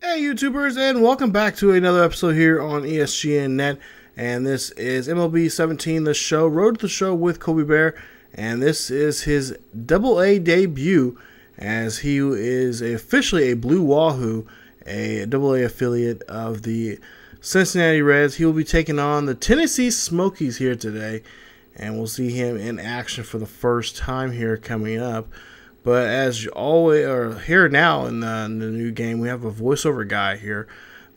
Hey YouTubers, and welcome back to another episode here on ESGNet. And this is MLB 17, the show, Road to the Show with Colby Baer. And this is his AA debut, as he is officially a Blue Wahoo, a AA affiliate of the Cincinnati Reds. He will be taking on the Tennessee Smokies here today, and we'll see him in action for the first time here coming up. But as always, or here now in the new game, we have a voiceover guy here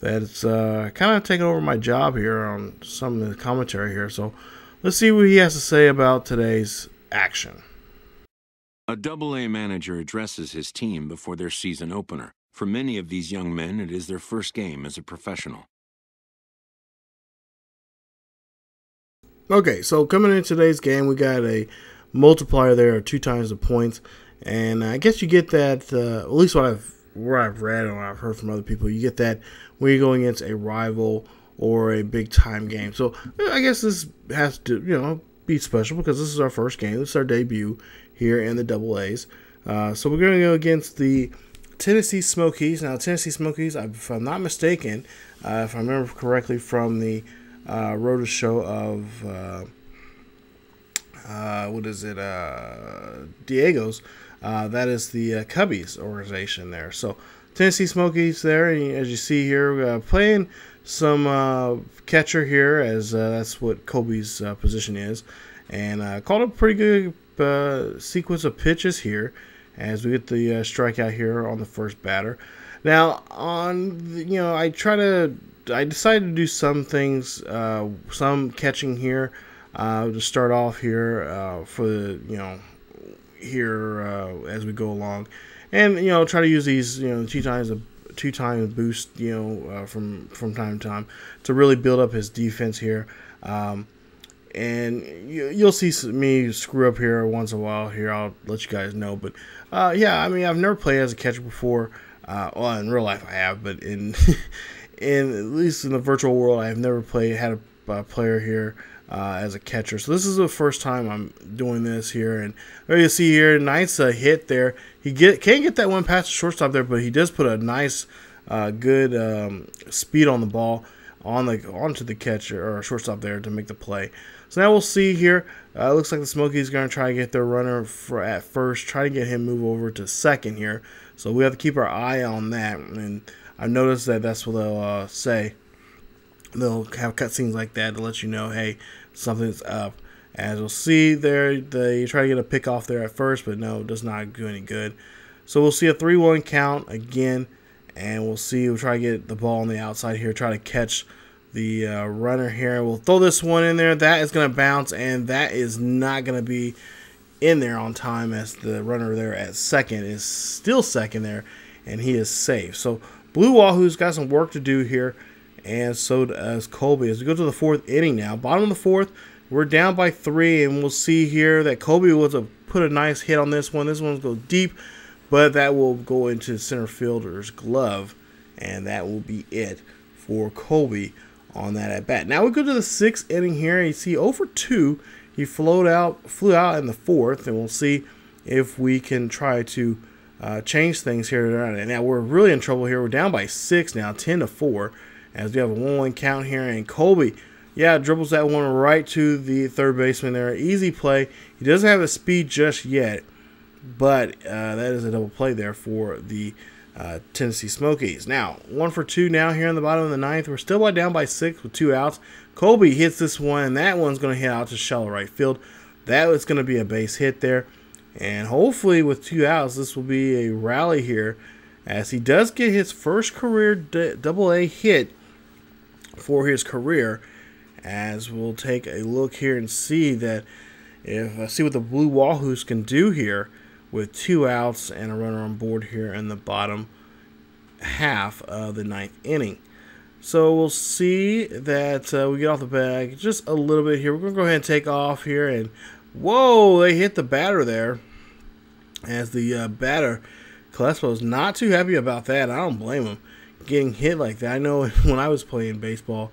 that's kind of taking over my job here on some of the commentary here. So let's see what he has to say about today's action. A AA manager addresses his team before their season opener. For many of these young men, it is their first game as a professional. Okay, so coming in today's game, we got a multiplier there of 2 times the points. And I guess you get that, at least where I've read and what I've heard from other people, you get that when you're going against a rival or a big time game. So I guess this has to, be special because this is our first game. This is our debut here in the AA's. So we're going to go against the Tennessee Smokies. Now, Tennessee Smokies, if I'm not mistaken, if I remember correctly from the Road to Show of, Diego's. That is the Cubbies organization there. So Tennessee Smokies there, and as you see here, playing some catcher here, as that's what Colby's position is, and called a pretty good sequence of pitches here as we get the strikeout here on the first batter. Now, I decided to do some things, some catching here to start off here for the here as we go along, and try to use these two times boost from time to time to really build up his defense here, and you'll see me screw up here once in a while here. I'll let you guys know, but yeah, I mean, I've never played as a catcher before. Well, in real life I have, but in at least in the virtual world, I have never had a player here as a catcher. So this is the first time I'm doing this here, and there you see here, nice hit there. He can't get that one past the shortstop there, but he does put a nice, good speed on the ball onto the catcher or shortstop there to make the play. So now we'll see here. Looks like the Smokies are going to try to get their runner at first, try to get him move over to second here. So we have to keep our eye on that, and I noticed that that's what they'll say. They'll have cutscenes like that to let you know, hey, something's up. As you'll see there, they try to get a pick off there at first, but no, it does not do any good. So we'll see a 3-1 count again, and we'll try to get the ball on the outside here, try to catch the runner here. We'll throw this one in there. That is going to bounce, and that is not going to be in there on time, as the runner there at second is still second there, and he is safe. So Blue Wahoo's got some work to do here, and so does Colby. As we go to the 4th inning now, bottom of the 4th, we're down by 3, and we'll see here that Colby put a nice hit on this one. This one's go deep, but that will go into center fielder's glove, and that will be it for Colby on that at bat. Now we go to the 6th inning here, and you see 0 for 2. He flew out in the 4th, and we'll see if we can try to change things here. And now we're really in trouble here. We're down by 6 now, 10-4. As we have a 1-1 count here, and Colby, dribbles that one right to the third baseman there. Easy play. He doesn't have the speed just yet, but that is a double play there for the Tennessee Smokies. Now, 1 for 2 now here in the bottom of the 9th. We're still down by 6 with 2 outs. Colby hits this one, and that one's going to hit out to shallow right field. That was going to be a base hit there, and hopefully with 2 outs, this will be a rally here, as he does get his first career AA hit for his career. As we'll take a look here and see what the Blue Wahoos can do here with 2 outs and a runner on board here in the bottom half of the 9th inning. So we'll see that we get off the bag just a little bit here. We're going to go ahead and take off here, and whoa, they hit the batter there. As the batter, Gillespie's not too happy about that. I don't blame him. Getting hit like that. I know when I was playing baseball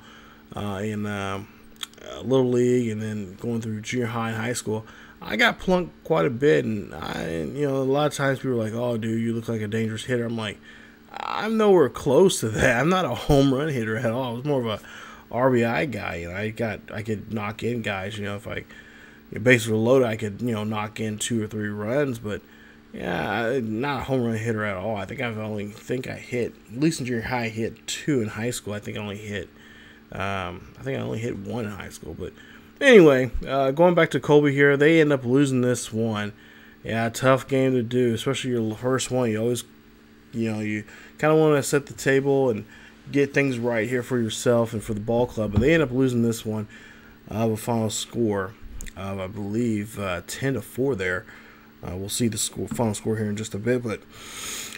in Little League and then going through junior high and high school, I got plunked quite a bit, and a lot of times people were like, "Oh, dude, you look like a dangerous hitter." I'm like, I'm nowhere close to that. I'm not a home run hitter at all. I was more of a RBI guy. You know, I could knock in guys. You know, if I bases were loaded, I could knock in 2 or 3 runs. But yeah, not a home run hitter at all. I think I hit, at least in junior high, I hit 2 in high school. I think I only hit 1 in high school. But anyway, going back to Colby here, they end up losing this one. Yeah, tough game to do, especially your first one. You always, you kind of want to set the table and get things right here for yourself and for the ball club. But they end up losing this one of a final score of, I believe, 10-4 there. We'll see the final score here in just a bit. But,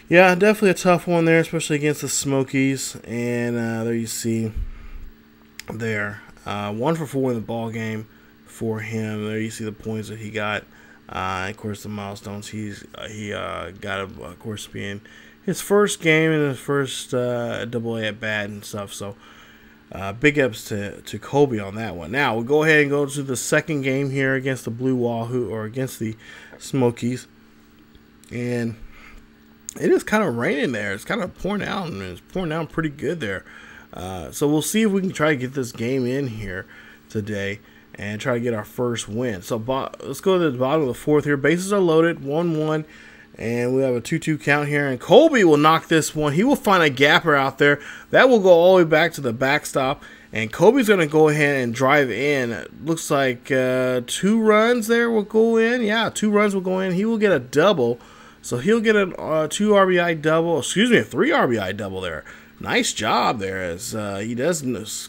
yeah, definitely a tough one there, especially against the Smokies. And there you see there, 1 for 4 in the ball game for him. There you see the points that he got. Of course, the milestones he got, of course, being his first game and his first AA at bat and stuff. So, big ups to Colby on that one. Now, we'll go ahead and go to the second game here against the Blue Wahoo, or against the Smokies. And it is kind of raining there. It's kind of pouring out, and it's pouring down pretty good there. So we'll see if we can try to get this game in here today and try to get our first win. So let's go to the bottom of the 4th here. Bases are loaded, 1-1, and we have a 2-2 count here. And Colby will knock this one. He will find a gapper out there. That will go all the way back to the backstop. And Colby's going to go ahead and drive in. It looks like 2 runs there will go in. Yeah, 2 runs will go in. He will get a double. So he'll get a 2 RBI double. Excuse me, a 3 RBI double there. Nice job there, as he does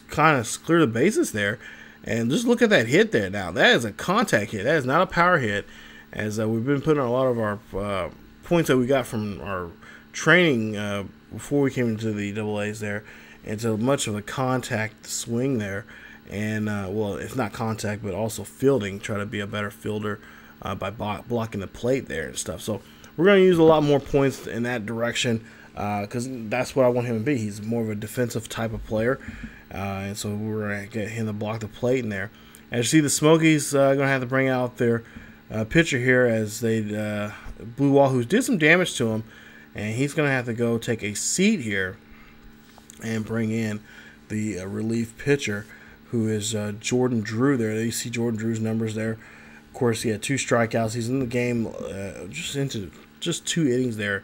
kind of clear the bases there. And just look at that hit there now. That is a contact hit. That is not a power hit, as we've been putting a lot of our points that we got from our training before we came into the AA's there into much of a contact swing there. And, well, it's not contact, but also fielding. Try to be a better fielder by blocking the plate there and stuff. So we're going to use a lot more points in that direction, because that's what I want him to be. He's more of a defensive type of player. And so we're going to get him to block the plate in there. As you see, the Smokies going to have to bring out their pitcher here, as they Blue Wahoo did some damage to him. And he's going to have to go take a seat here and bring in the relief pitcher, who is Jordan Drew there. You see Jordan Drew's numbers there. Of course, he had 2 strikeouts. He's in the game just 2 innings there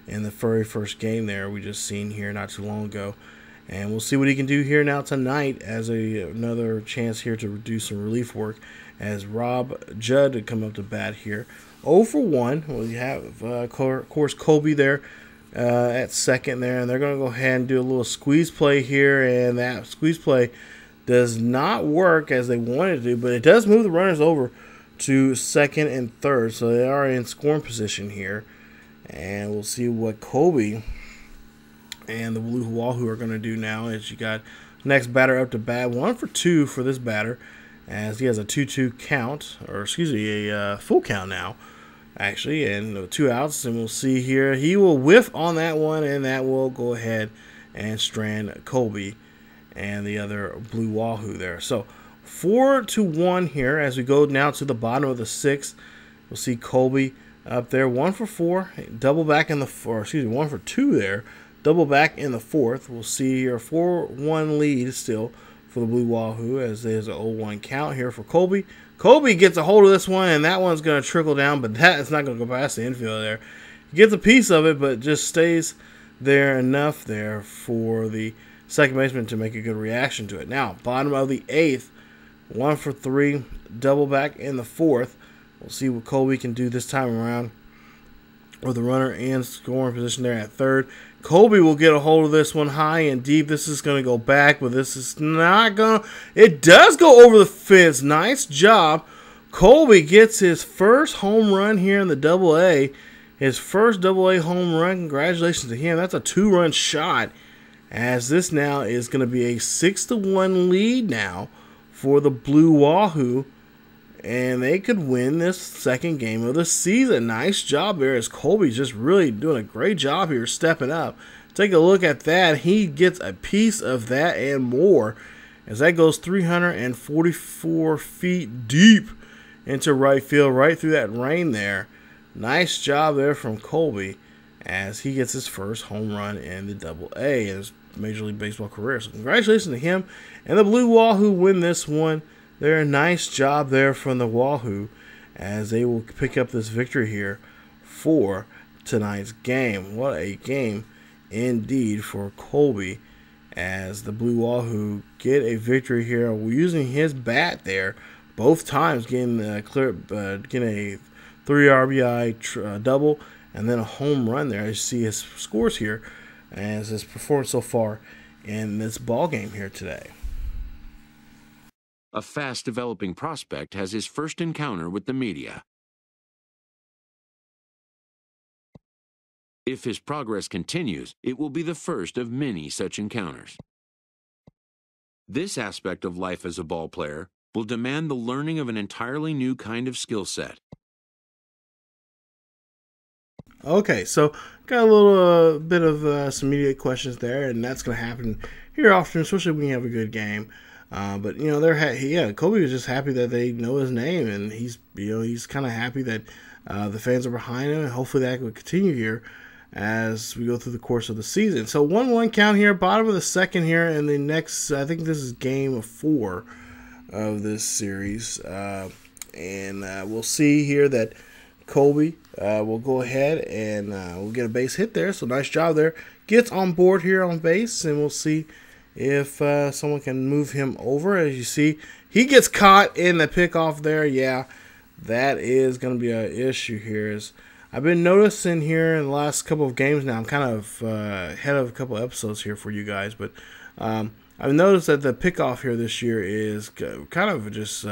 in the very first game there we just seen here not too long ago. And we'll see what he can do here now tonight, as another chance here to do some relief work, as Rob Judd to come up to bat here. 0 for 1. We have, of course, Colby there at second there. And they're going to go ahead and do a little squeeze play here. And that squeeze play does not work as they wanted to, but it does move the runners over to second and third. So they are in scoring position here. And we'll see what Colby and the Blue Wahoo are going to do now, as you got next batter up to bat. 1 for 2 for this batter, as he has a 2-2 count, or excuse me, a full count now, actually, and 2 outs. And we'll see here, he will whiff on that one, and that will go ahead and strand Colby and the other Blue Wahoo there. So 4-1 here, as we go now to the bottom of the 6th. We'll see Colby up there, 1 for 4, double back in the 1 for 2 there. Double back in the 4th. We'll see here a 4-1 lead still for the Blue Wahoo, as there's an 0-1 count here for Colby. Colby gets a hold of this one, and that one's going to trickle down, but that is not going to go past the infield there. He gets a piece of it, but just stays there enough there for the second baseman to make a good reaction to it. Now, bottom of the 8th, 1 for 3, double back in the 4th. We'll see what Colby can do this time around, with the runner in scoring position there at third. Colby will get a hold of this one high and deep. This is going to go back, but this is not going to. It does go over the fence. Nice job. Colby gets his first home run here in the AA. His first AA home run. Congratulations to him. That's a 2-run shot, as this now is going to be a 6-1 lead now for the Blue Wahoo. And they could win this second game of the season. Nice job there, as Colby's just really doing a great job here, stepping up. Take a look at that. He gets a piece of that and more, as that goes 344 feet deep into right field, right through that rain there. Nice job there from Colby. as he gets his first home run in the Double-A in his Major League Baseball career. So congratulations to him. And the Blue Wahoo win this one. They're a nice job there from the Wahoo as they will pick up this victory here for tonight's game. What a game indeed for Colby, as the Blue Wahoo get a victory here using his bat there both times, getting a 3 RBI double and then a home run there. As you see his scores here as his performance so far in this ball game here today. A fast-developing prospect has his first encounter with the media. If his progress continues, it will be the first of many such encounters. This aspect of life as a ball player will demand the learning of an entirely new kind of skill set. Okay, so got a little bit of some media questions there, and that's going to happen here often, especially when you have a good game. But you know, Colby was just happy that they know his name, and he's kind of happy that the fans are behind him, and hopefully that will continue here as we go through the course of the season. So 1-1 count here, bottom of the second here, and the next, I think this is game 4 of this series, and we'll see here that Colby will go ahead and we'll get a base hit there. So nice job there. Gets on board here on base, and we'll see if someone can move him over. As you see, he gets caught in the pickoff there. Yeah, that is going to be an issue here. As I've been noticing here in the last couple of games now, I'm kind of ahead of a couple of episodes here for you guys, but I've noticed that the pickoff here this year is kind of just,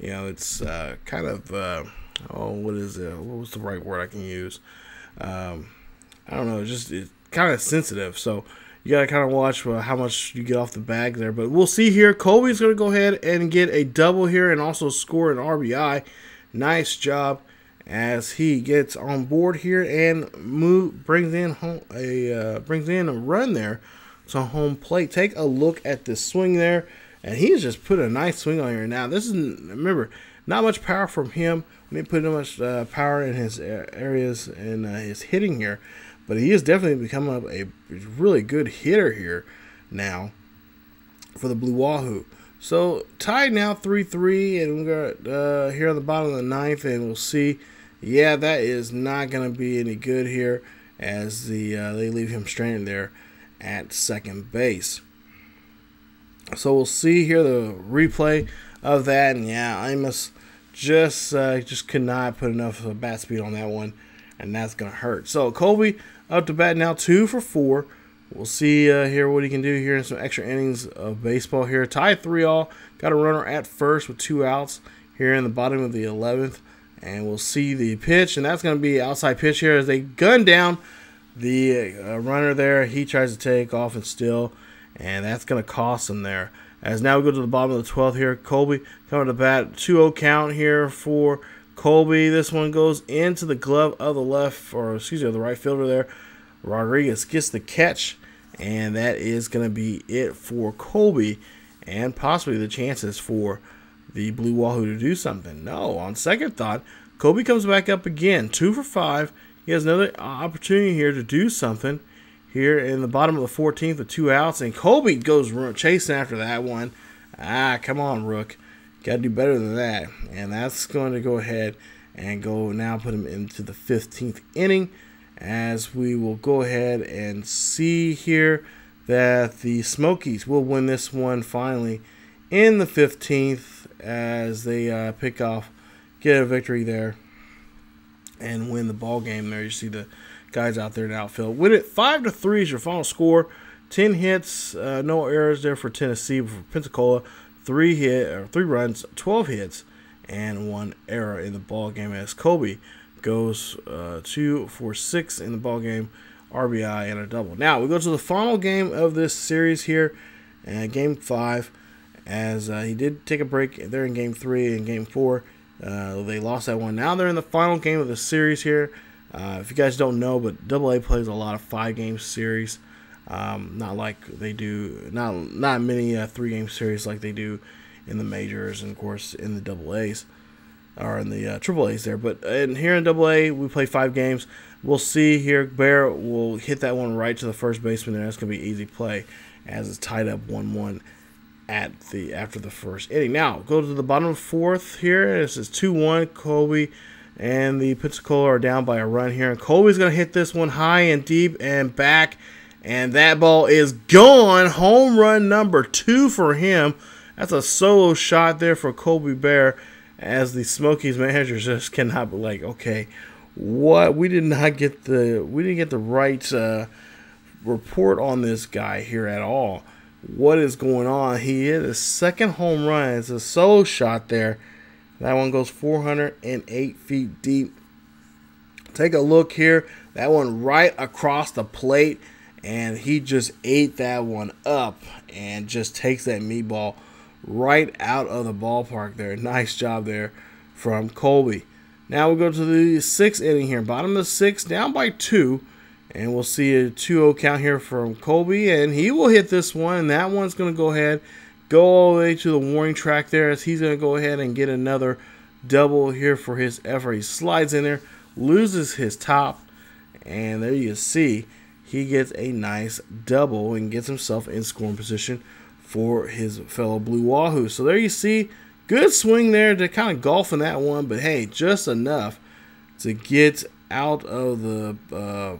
it's kind of, what is it? What was the right word I can use? I don't know. It's kind of sensitive. So you got to kind of watch how much you get off the bag there. But we'll see here. Colby's going to go ahead and get a double here and also score an RBI. Nice job as he gets on board here and brings in a run there to home plate. Take a look at this swing there, and he's just put a nice swing on here. Now this is, remember, not much power from him. We didn't put much power in his areas and his hitting here, but he is definitely becoming a really good hitter here now for the Blue Wahoo. So tied now 3-3, and we got here on the bottom of the ninth, and we'll see. Yeah, that is not going to be any good here as they leave him stranded there at second base. So we'll see here the replay of that, and yeah, Imus just could not put enough bat speed on that one, and that's going to hurt. So Colby up to bat now, 2 for 4. We'll see here what he can do here in some extra innings of baseball here. Tied 3-all. Got a runner at first with 2 outs here in the bottom of the 11th. And we'll see the pitch, and that's going to be outside pitch here as they gun down the runner there. He tries to take off and steal, and that's going to cost him there. As now we go to the bottom of the 12th here. Colby coming to bat. 2-0 count here for Colby. This one goes into the glove of the right fielder there. Rodriguez gets the catch, and that is going to be it for Colby and possibly the chances for the Blue Wahoo to do something. No, on second thought, Colby comes back up again, 2 for 5. He has another opportunity here to do something here in the bottom of the 14th with 2 outs, and Colby goes chasing after that one. Come on, Rook. Got to do better than that. And that's going to go ahead and put him into the 15th inning, as we will go ahead and see here that the Smokies will win this one finally in the 15th as they get a victory there and win the ball game there. You see the guys out there in the outfield. Win it 5-3 is your final score. 10 hits, no errors there for Tennessee. For Pensacola, 3 runs, 12 hits, and 1 error in the ball game as Colby goes 2 for 6 in the ball game, RBI and a double. Now we go to the final game of this series here, game 5, as he did take a break there in game 3 and game 4. They lost that one. Now they're in the final game of the series here. If you guys don't know, but AA plays a lot of 5-game series. Not like they do, not many 3-game series like they do in the majors and of course in the AA's. or in the Triple A's there. But here in Double A, we play 5 games. We'll see here. Baer will hit that one right to the first baseman there. That's going to be an easy play as it's tied up 1-1 after the first inning. Now, go to the bottom of 4th here. This is 2-1. Colby and the Pensacola are down by a run here. And Colby's going to hit this one high and deep and back. And that ball is gone. Home run number 2 for him. That's a solo shot there for Colby Baer, as the Smokies manager just cannot be like, okay, what? We didn't get the right report on this guy here at all. What is going on? He hit his second home run. It's a solo shot there. That one goes 408 feet deep. Take a look here. That one right across the plate, and he just ate that one up and just takes that meatball right out of the ballpark there. Nice job there from Colby. Now we'll go to the 6th inning here. Bottom of the 6th, down by 2. And we'll see a 2-0 count here from Colby. And he will hit this one. And that one's going to go ahead, go all the way to the warning track there, as he's going to go ahead and get another double here for his effort. He slides in there, loses his top. And there you see, he gets a nice double and gets himself in scoring position for his fellow Blue Wahoo. So there you see, good swing there to kind of golf in that one, but hey, just enough to get out of the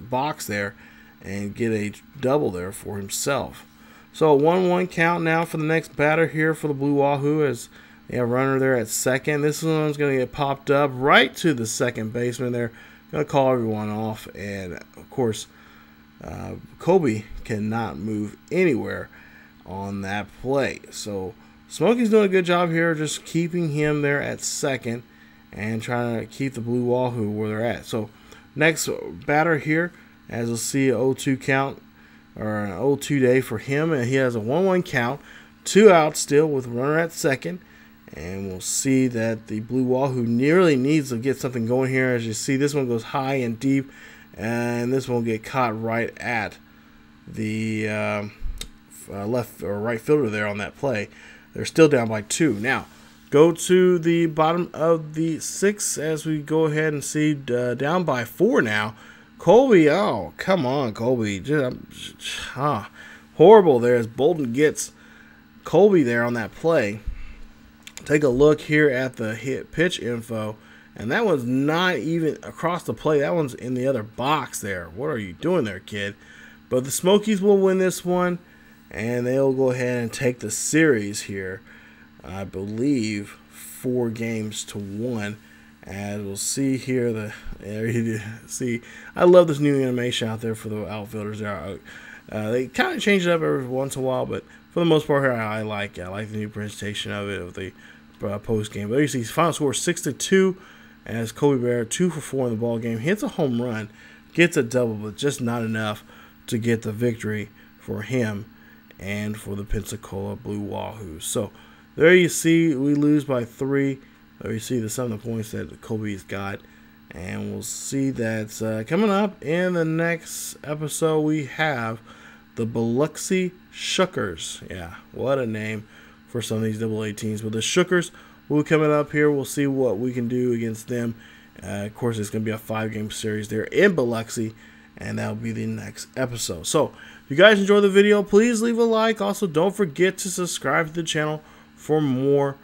box there and get a double there for himself. So 1-1 count now for the next batter here for the Blue Wahoo, as they have a runner there at second. This one's going to get popped up right to the second baseman there. Going to call everyone off, and of course, Colby cannot move anywhere on that play. So Smokies doing a good job here, just keeping him there at second and trying to keep the Blue Wahoo where they're at. So next batter here, as you'll see, an 0-2 count, or an 0-2 day for him, and he has a 1-1 count, 2 outs still with a runner at second. And we'll see that the Blue Wahoo nearly needs to get something going here. As you see, this one goes high and deep, and this one will get caught right at the left or right fielder there on that play. They're still down by 2. Now, go to the bottom of the 6th as we go ahead and see down by 4 now. Colby, oh, come on, Colby. Horrible there as Bolden gets Colby there on that play. Take a look here at the hit pitch info, and that one's not even across the plate. That one's in the other box there. What are you doing there, kid? But the Smokies will win this one, and they'll go ahead and take the series here. I believe 4-1. As we'll see here, there you see, I love this new animation out there for the outfielders. They kind of change it up every once in a while, but for the most part here, I like the new presentation of it, of the post game. But there you see, final score 6-2, as Colby Baer 2 for 4 in the ball game, hits a home run, gets a double, but just not enough to get the victory for him and for the Pensacola Blue Wahoo. So there you see, we lose by 3. There you see the sum of the points that Colby's got. And we'll see that coming up in the next episode, we have the Biloxi Shookers. Yeah, what a name for some of these AA teams. But the Shookers will be coming up here. We'll see what we can do against them. Of course, it's going to be a 5-game series there in Biloxi, and that'll be the next episode. So, if you guys enjoyed the video, please leave a like. Also, don't forget to subscribe to the channel for more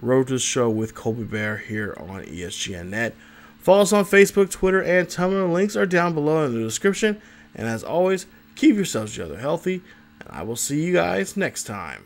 Road to the Show with Colby Baer here on ESGNet. Follow us on Facebook, Twitter, and Tumblr. Links are down below in the description. And as always, keep yourselves together healthy, and I will see you guys next time.